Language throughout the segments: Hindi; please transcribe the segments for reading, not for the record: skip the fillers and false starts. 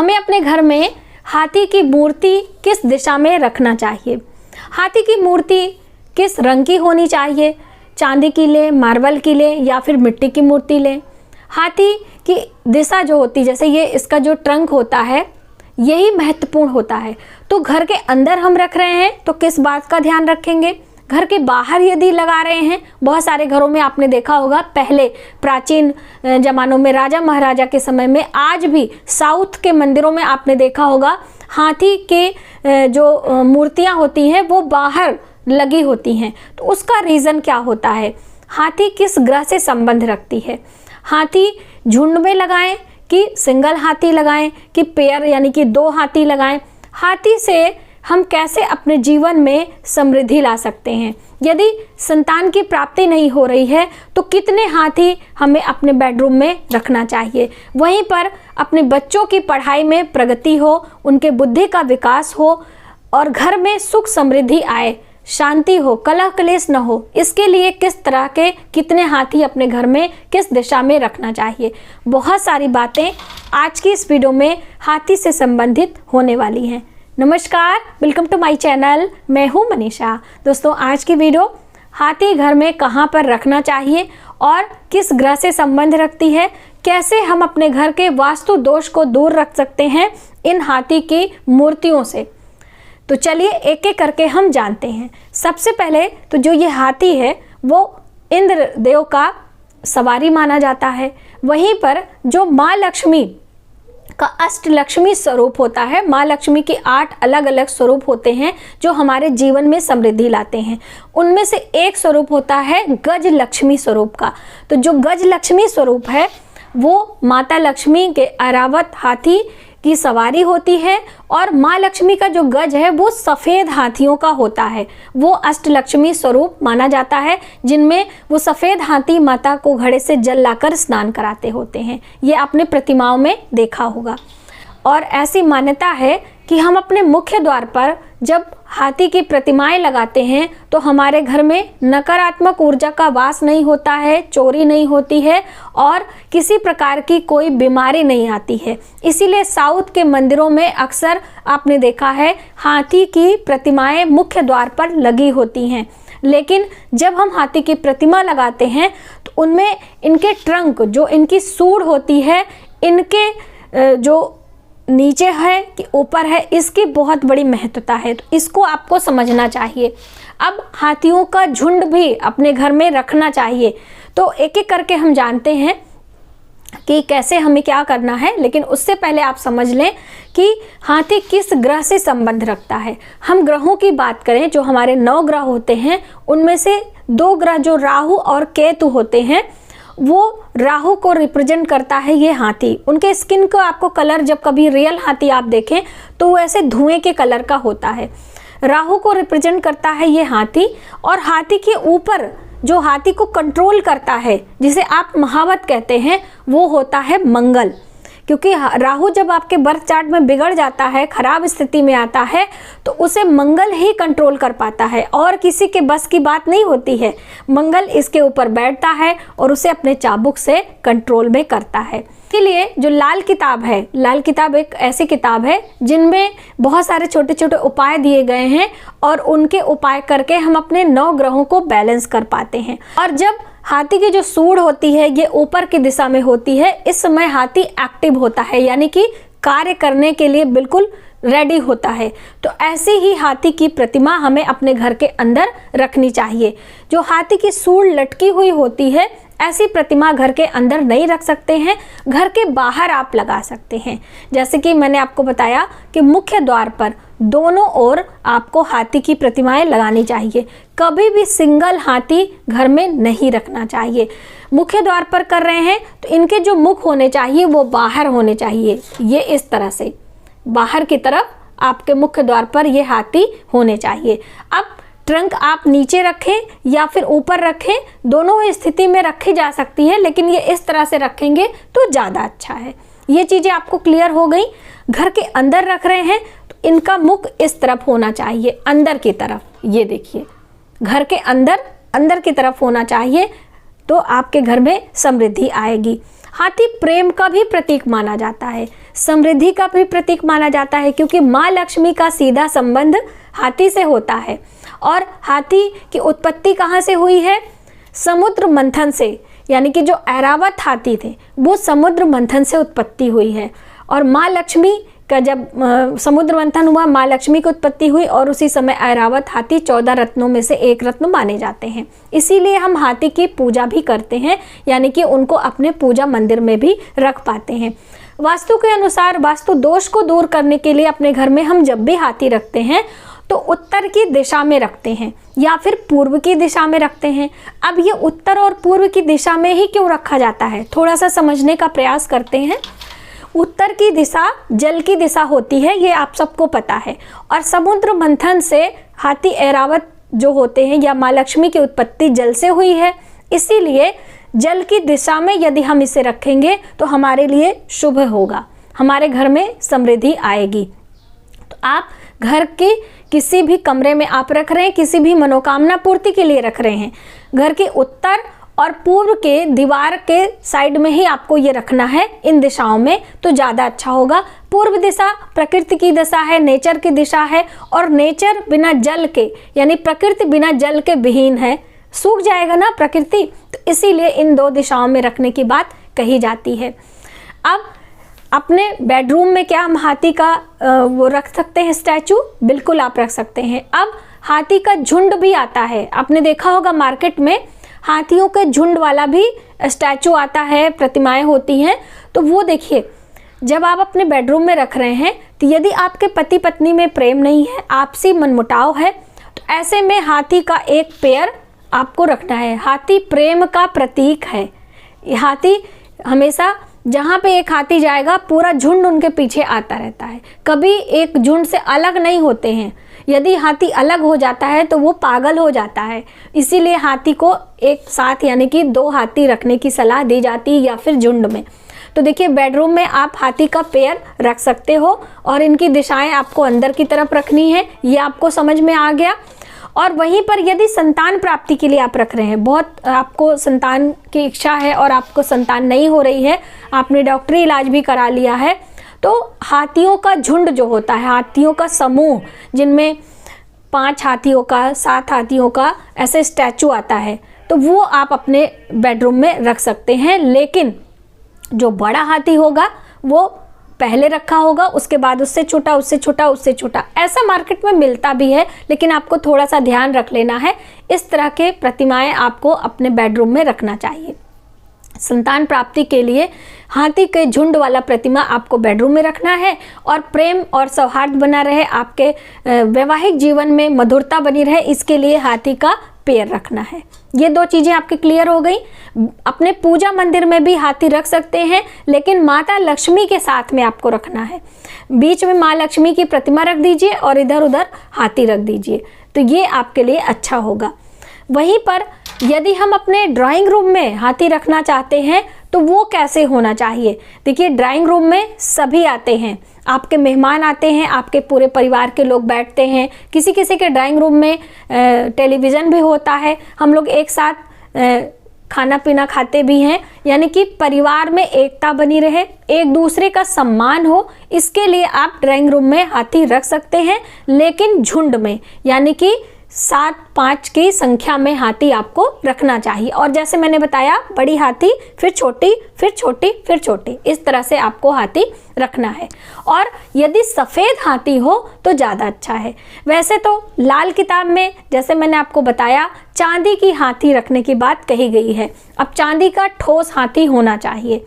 हमें अपने घर में हाथी की मूर्ति किस दिशा में रखना चाहिए? हाथी की मूर्ति किस रंग की होनी चाहिए? चांदी की ले, मार्बल की ले या फिर मिट्टी की मूर्ति ले? हाथी की दिशा जो होती, जैसे ये इसका जो ट्रंक होता है यही महत्वपूर्ण होता है। तो घर के अंदर हम रख रहे हैं तो किस बात का ध्यान रखेंगे? घर के बाहर यदि लगा रहे हैं, बहुत सारे घरों में आपने देखा होगा, पहले प्राचीन जमानों में राजा महाराजा के समय में, आज भी साउथ के मंदिरों में आपने देखा होगा हाथी के जो मूर्तियां होती हैं वो बाहर लगी होती हैं। तो उसका रीज़न क्या होता है? हाथी किस ग्रह से संबंध रखती है? हाथी झुंड में लगाएं कि सिंगल हाथी लगाएं कि पेयर यानी कि 2 हाथी लगाएं? हाथी से हम कैसे अपने जीवन में समृद्धि ला सकते हैं? यदि संतान की प्राप्ति नहीं हो रही है तो कितने हाथी हमें अपने बेडरूम में रखना चाहिए? वहीं पर अपने बच्चों की पढ़ाई में प्रगति हो, उनके बुद्धि का विकास हो और घर में सुख समृद्धि आए, शांति हो, कलह क्लेश न हो, इसके लिए किस तरह के कितने हाथी अपने घर में किस दिशा में रखना चाहिए? बहुत सारी बातें आज की इस वीडियो में हाथी से संबंधित होने वाली हैं। नमस्कार, वेलकम टू माय चैनल, मैं हूं मनीषा। दोस्तों, आज की वीडियो हाथी घर में कहां पर रखना चाहिए और किस ग्रह से संबंध रखती है, कैसे हम अपने घर के वास्तु दोष को दूर रख सकते हैं इन हाथी की मूर्तियों से। तो चलिए एक एक करके हम जानते हैं। सबसे पहले तो जो ये हाथी है वो इंद्र देव का सवारी माना जाता है। वहीं पर जो माँ लक्ष्मी का अष्टलक्ष्मी स्वरूप होता है, माँ लक्ष्मी के 8 अलग अलग स्वरूप होते हैं जो हमारे जीवन में समृद्धि लाते हैं। उनमें से एक स्वरूप होता है गज लक्ष्मी स्वरूप का। तो जो गज लक्ष्मी स्वरूप है वो माता लक्ष्मी के ऐरावत हाथी की सवारी होती है और माँ लक्ष्मी का जो गज है वो सफ़ेद हाथियों का होता है। वो अष्टलक्ष्मी स्वरूप माना जाता है जिनमें वो सफ़ेद हाथी माता को घड़े से जल लाकर स्नान कराते होते हैं। ये आपने प्रतिमाओं में देखा होगा। और ऐसी मान्यता है कि हम अपने मुख्य द्वार पर जब हाथी की प्रतिमाएं लगाते हैं तो हमारे घर में नकारात्मक ऊर्जा का वास नहीं होता है, चोरी नहीं होती है और किसी प्रकार की कोई बीमारी नहीं आती है। इसीलिए साउथ के मंदिरों में अक्सर आपने देखा है हाथी की प्रतिमाएं मुख्य द्वार पर लगी होती हैं। लेकिन जब हम हाथी की प्रतिमा लगाते हैं तो उनमें इनके ट्रंक, जो इनकी सूंड होती है, इनके जो नीचे है कि ऊपर है, इसकी बहुत बड़ी महत्वता है। तो इसको आपको समझना चाहिए। अब हाथियों का झुंड भी अपने घर में रखना चाहिए। तो एक एक करके हम जानते हैं कि कैसे हमें क्या करना है, लेकिन उससे पहले आप समझ लें कि हाथी किस ग्रह से संबंध रखता है। हम ग्रहों की बात करें, जो हमारे 9 ग्रह होते हैं उनमें से 2 ग्रह जो राहु और केतु होते हैं, वो राहु को रिप्रेजेंट करता है ये हाथी। उनके स्किन को आपको कलर, जब कभी रियल हाथी आप देखें तो वो ऐसे धुएं के कलर का होता है। राहु को रिप्रेजेंट करता है ये हाथी। और हाथी के ऊपर जो हाथी को कंट्रोल करता है, जिसे आप महावत कहते हैं, वो होता है मंगल। क्योंकि राहु जब आपके बर्थ चार्ट में बिगड़ जाता है, खराब स्थिति में आता है, तो उसे मंगल ही कंट्रोल कर पाता है और किसी के बस की बात नहीं होती है। मंगल इसके ऊपर बैठता है और उसे अपने चाबुक से कंट्रोल में करता है। इसीलिए जो लाल किताब है, लाल किताब एक ऐसी किताब है जिनमें बहुत सारे छोटे छोटे उपाय दिए गए हैं और उनके उपाय करके हम अपने 9 ग्रहों को बैलेंस कर पाते हैं। और जब हाथी की जो सूंड होती है ये ऊपर की दिशा में होती है, इस समय हाथी एक्टिव होता है, यानी कि कार्य करने के लिए बिल्कुल रेडी होता है। तो ऐसे ही हाथी की प्रतिमा हमें अपने घर के अंदर रखनी चाहिए। जो हाथी की सूंड लटकी हुई होती है, ऐसी प्रतिमा घर के अंदर नहीं रख सकते हैं, घर के बाहर आप लगा सकते हैं। जैसे कि मैंने आपको बताया कि मुख्य द्वार पर दोनों ओर आपको हाथी की प्रतिमाएं लगानी चाहिए। कभी भी सिंगल हाथी घर में नहीं रखना चाहिए। मुख्य द्वार पर कर रहे हैं तो इनके जो मुख होने चाहिए वो बाहर होने चाहिए। ये इस तरह से बाहर की तरफ आपके मुख्य द्वार पर ये हाथी होने चाहिए। अब ट्रंक आप नीचे रखें या फिर ऊपर रखें, दोनों ही स्थिति में रखी जा सकती है, लेकिन ये इस तरह से रखेंगे तो ज़्यादा अच्छा है। ये चीज़ें आपको क्लियर हो गई। घर के अंदर रख रहे हैं तो इनका मुख इस तरफ होना चाहिए, अंदर की तरफ। ये देखिए, घर के अंदर की तरफ होना चाहिए, तो आपके घर में समृद्धि आएगी। हाथी प्रेम का भी प्रतीक माना जाता है, समृद्धि का भी प्रतीक माना जाता है, क्योंकि माँ लक्ष्मी का सीधा संबंध हाथी से होता है। और हाथी की उत्पत्ति कहाँ से हुई है? समुद्र मंथन से, यानी कि जो ऐरावत हाथी थे वो समुद्र मंथन से उत्पत्ति हुई है। और माँ लक्ष्मी का जब समुद्र मंथन हुआ, माँ लक्ष्मी की उत्पत्ति हुई और उसी समय ऐरावत हाथी 14 रत्नों में से एक रत्न माने जाते हैं। इसीलिए हम हाथी की पूजा भी करते हैं, यानी कि उनको अपने पूजा मंदिर में भी रख पाते हैं। वास्तु के अनुसार वास्तु दोष को दूर करने के लिए अपने घर में हम जब भी हाथी रखते हैं तो उत्तर की दिशा में रखते हैं या फिर पूर्व की दिशा में रखते हैं। अब ये उत्तर और पूर्व की दिशा में ही क्यों रखा जाता है, थोड़ा सा समझने का प्रयास करते हैं। उत्तर की दिशा जल की दिशा होती है, ये आप सबको पता है। और समुद्र मंथन से हाथी ऐरावत जो होते हैं या माँ लक्ष्मी की उत्पत्ति जल से हुई है, इसीलिए जल की दिशा में यदि हम इसे रखेंगे तो हमारे लिए शुभ होगा, हमारे घर में समृद्धि आएगी। तो आप घर के किसी भी कमरे में आप रख रहे हैं, किसी भी मनोकामना पूर्ति के लिए रख रहे हैं, घर के उत्तर और पूर्व के दीवार के साइड में ही आपको ये रखना है, इन दिशाओं में, तो ज़्यादा अच्छा होगा। पूर्व दिशा प्रकृति की दिशा है, नेचर की दिशा है, और नेचर बिना जल के, यानी प्रकृति बिना जल के विहीन है, सूख जाएगा ना प्रकृति, तो इसीलिए इन दो दिशाओं में रखने की बात कही जाती है। अब अपने बेडरूम में क्या हम हाथी का वो रख सकते हैं स्टैचू? बिल्कुल आप रख सकते हैं। अब हाथी का झुंड भी आता है, आपने देखा होगा मार्केट में हाथियों के झुंड वाला भी स्टैचू आता है, प्रतिमाएं होती हैं। तो वो देखिए, जब आप अपने बेडरूम में रख रहे हैं तो यदि आपके पति पत्नी में प्रेम नहीं है, आपसी मनमुटाव है, तो ऐसे में हाथी का एक पेयर आपको रखना है। हाथी प्रेम का प्रतीक है। हाथी हमेशा जहाँ पे एक हाथी जाएगा पूरा झुंड उनके पीछे आता रहता है, कभी एक झुंड से अलग नहीं होते हैं। यदि हाथी अलग हो जाता है तो वो पागल हो जाता है, इसीलिए हाथी को एक साथ यानी कि 2 हाथी रखने की सलाह दी जाती है या फिर झुंड में। तो देखिए, बेडरूम में आप हाथी का पेयर रख सकते हो और इनकी दिशाएं आपको अंदर की तरफ रखनी है, ये आपको समझ में आ गया। और वहीं पर यदि संतान प्राप्ति के लिए आप रख रहे हैं, बहुत आपको संतान की इच्छा है और आपको संतान नहीं हो रही है, आपने डॉक्टरी इलाज भी करा लिया है, तो हाथियों का झुंड जो होता है, हाथियों का समूह, जिनमें 5 हाथियों का, 7 हाथियों का ऐसे स्टैचू आता है, तो वो आप अपने बेडरूम में रख सकते हैं। लेकिन जो बड़ा हाथी होगा वो पहले रखा होगा, उसके बाद उससे छोटा, उससे छोटा, उससे छोटा, ऐसा मार्केट में मिलता भी है, लेकिन आपको थोड़ा सा ध्यान रख लेना है। इस तरह के प्रतिमाएं आपको अपने बेडरूम में रखना चाहिए। संतान प्राप्ति के लिए हाथी के झुंड वाला प्रतिमा आपको बेडरूम में रखना है, और प्रेम और सौहार्द बना रहे, आपके वैवाहिक जीवन में मधुरता बनी रहे, इसके लिए हाथी का पेयर रखना है। ये 2 चीज़ें आपकी क्लियर हो गई। अपने पूजा मंदिर में भी हाथी रख सकते हैं, लेकिन माता लक्ष्मी के साथ में आपको रखना है। बीच में माँ लक्ष्मी की प्रतिमा रख दीजिए और इधर उधर हाथी रख दीजिए, तो ये आपके लिए अच्छा होगा। वहीं पर यदि हम अपने ड्राइंग रूम में हाथी रखना चाहते हैं तो वो कैसे होना चाहिए? देखिए, ड्राइंग रूम में सभी आते हैं, आपके मेहमान आते हैं, आपके पूरे परिवार के लोग बैठते हैं, किसी किसी के ड्राइंग रूम में टेलीविज़न भी होता है, हम लोग एक साथ खाना पीना खाते भी हैं, यानी कि परिवार में एकता बनी रहे, एक दूसरे का सम्मान हो, इसके लिए आप ड्राइंग रूम में हाथी रख सकते हैं, लेकिन झुंड में, यानी कि 7-5 की संख्या में हाथी आपको रखना चाहिए। और जैसे मैंने बताया, बड़ी हाथी, फिर छोटी, फिर छोटी, फिर छोटी, इस तरह से आपको हाथी रखना है। और यदि सफ़ेद हाथी हो तो ज़्यादा अच्छा है। वैसे तो लाल किताब में, जैसे मैंने आपको बताया, चांदी की हाथी रखने की बात कही गई है। अब चांदी का ठोस हाथी होना चाहिए।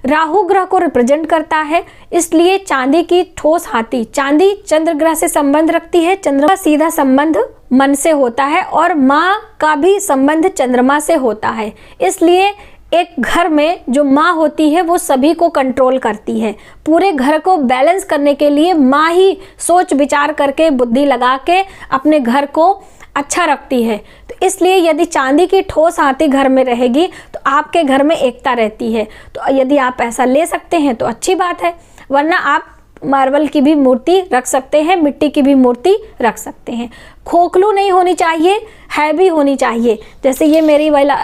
राहु ग्रह को रिप्रेजेंट करता है, इसलिए चांदी की ठोस हाथी, चांदी चंद्र ग्रह से संबंध रखती है, चंद्रमा का सीधा संबंध मन से होता है और माँ का भी संबंध चंद्रमा से होता है। इसलिए एक घर में जो माँ होती है वो सभी को कंट्रोल करती है। पूरे घर को बैलेंस करने के लिए माँ ही सोच विचार करके, बुद्धि लगा के अपने घर को अच्छा रखती है। तो इसलिए यदि चांदी की ठोस हाथी घर में रहेगी तो आपके घर में एकता रहती है। तो यदि आप ऐसा ले सकते हैं तो अच्छी बात है, वरना आप मार्बल की भी मूर्ति रख सकते हैं, मिट्टी की भी मूर्ति रख सकते हैं। खोखलू नहीं होनी चाहिए, हैवी होनी चाहिए। जैसे ये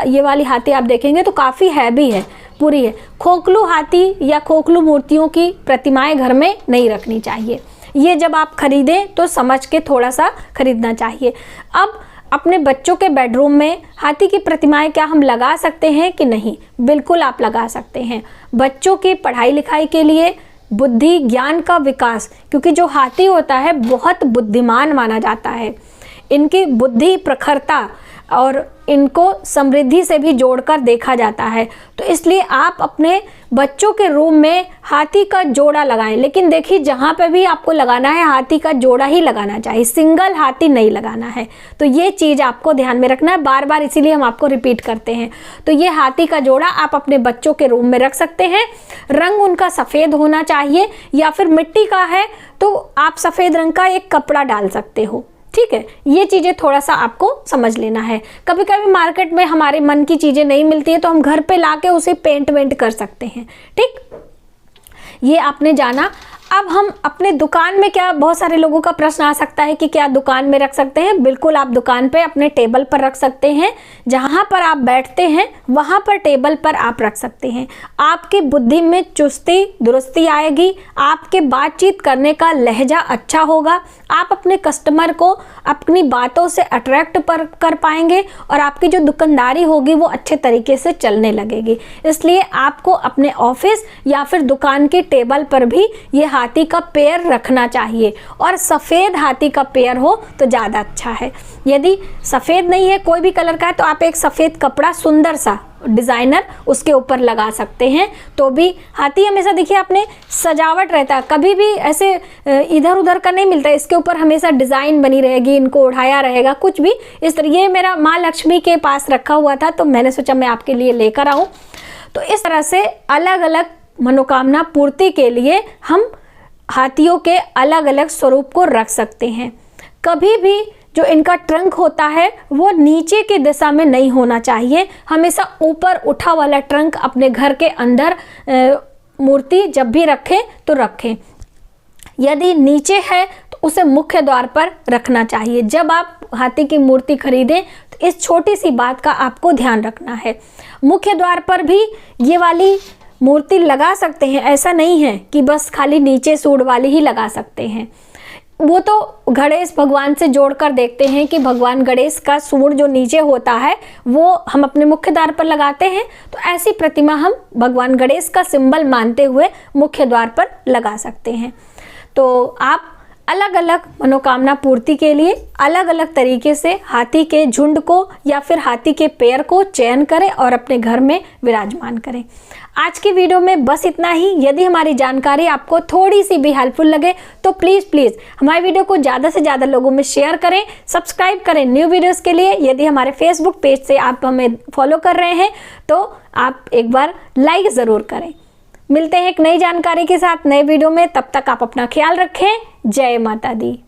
ये वाली हाथी आप देखेंगे तो काफ़ी हैवी है, पूरी है। खोखलू हाथी या खोखलू मूर्तियों की प्रतिमाएं घर में नहीं रखनी चाहिए। ये जब आप खरीदें तो समझ के थोड़ा सा खरीदना चाहिए। अब अपने बच्चों के बेडरूम में हाथी की प्रतिमाएं क्या हम लगा सकते हैं कि नहीं? बिल्कुल आप लगा सकते हैं। बच्चों की पढ़ाई लिखाई के लिए, बुद्धि ज्ञान का विकास, क्योंकि जो हाथी होता है बहुत बुद्धिमान माना जाता है। इनकी बुद्धि प्रखरता और इनको समृद्धि से भी जोड़कर देखा जाता है। तो इसलिए आप अपने बच्चों के रूम में हाथी का जोड़ा लगाएं। लेकिन देखिए, जहाँ पे भी आपको लगाना है हाथी का जोड़ा ही लगाना चाहिए, सिंगल हाथी नहीं लगाना है। तो ये चीज़ आपको ध्यान में रखना है बार बार, इसीलिए हम आपको रिपीट करते हैं। तो ये हाथी का जोड़ा आप अपने बच्चों के रूम में रख सकते हैं। रंग उनका सफ़ेद होना चाहिए, या फिर मिट्टी का है तो आप सफ़ेद रंग का एक कपड़ा डाल सकते हो। ठीक है, ये चीज़ें थोड़ा सा आपको समझ लेना है। कभी कभी मार्केट में हमारे मन की चीज़ें नहीं मिलती है तो हम घर पे लाके उसे पेंट वेंट कर सकते हैं। ठीक, ये आपने जाना। अब हम अपने दुकान में, क्या बहुत सारे लोगों का प्रश्न आ सकता है कि क्या दुकान में रख सकते हैं? बिल्कुल, आप दुकान पे अपने टेबल पर रख सकते हैं। जहाँ पर आप बैठते हैं वहाँ पर टेबल पर आप रख सकते हैं। आपकी बुद्धि में चुस्ती दुरुस्ती आएगी, आपके बातचीत करने का लहजा अच्छा होगा, आप अपने कस्टमर को अपनी बातों से अट्रैक्ट कर पाएंगे और आपकी जो दुकानदारी होगी वो अच्छे तरीके से चलने लगेगी। इसलिए आपको अपने ऑफिस या फिर दुकान की टेबल पर भी ये हाथी का पैर रखना चाहिए, और सफ़ेद हाथी का पैर हो तो ज़्यादा अच्छा है। यदि सफ़ेद नहीं है, कोई भी कलर का है, तो आप एक सफ़ेद कपड़ा सुंदर सा डिज़ाइनर उसके ऊपर लगा सकते हैं। तो भी हाथी हमेशा देखिए आपने सजावट रहता है, कभी भी ऐसे इधर उधर का नहीं मिलता, इसके ऊपर हमेशा डिज़ाइन बनी रहेगी, इनको उठाया रहेगा, कुछ भी इस तरह। ये मेरा माँ लक्ष्मी के पास रखा हुआ था तो मैंने सोचा मैं आपके लिए लेकर आऊँ। तो इस तरह से अलग अलग मनोकामना पूर्ति के लिए हम हाथियों के अलग अलग स्वरूप को रख सकते हैं। कभी भी जो इनका ट्रंक होता है वो नीचे की दिशा में नहीं होना चाहिए, हमेशा ऊपर उठा वाला ट्रंक अपने घर के अंदर मूर्ति जब भी रखें तो रखें। यदि नीचे है तो उसे मुख्य द्वार पर रखना चाहिए। जब आप हाथी की मूर्ति खरीदें तो इस छोटी सी बात का आपको ध्यान रखना है। मुख्य द्वार पर भी ये वाली मूर्ति लगा सकते हैं, ऐसा नहीं है कि बस खाली नीचे सूंड वाली ही लगा सकते हैं। वो तो गणेश भगवान से जोड़कर देखते हैं कि भगवान गणेश का सूंड जो नीचे होता है वो हम अपने मुख्य द्वार पर लगाते हैं, तो ऐसी प्रतिमा हम भगवान गणेश का सिंबल मानते हुए मुख्य द्वार पर लगा सकते हैं। तो आप अलग अलग मनोकामना पूर्ति के लिए अलग अलग तरीके से हाथी के झुंड को या फिर हाथी के पैर को चयन करें और अपने घर में विराजमान करें। आज की वीडियो में बस इतना ही। यदि हमारी जानकारी आपको थोड़ी सी भी हेल्पफुल लगे तो प्लीज़ हमारी वीडियो को ज़्यादा से ज़्यादा लोगों में शेयर करें, सब्सक्राइब करें न्यू वीडियोस के लिए। यदि हमारे फेसबुक पेज से आप हमें फॉलो कर रहे हैं तो आप एक बार लाइक ज़रूर करें। मिलते हैं एक नई जानकारी के साथ नए वीडियो में, तब तक आप अपना ख्याल रखें। जय माता दी।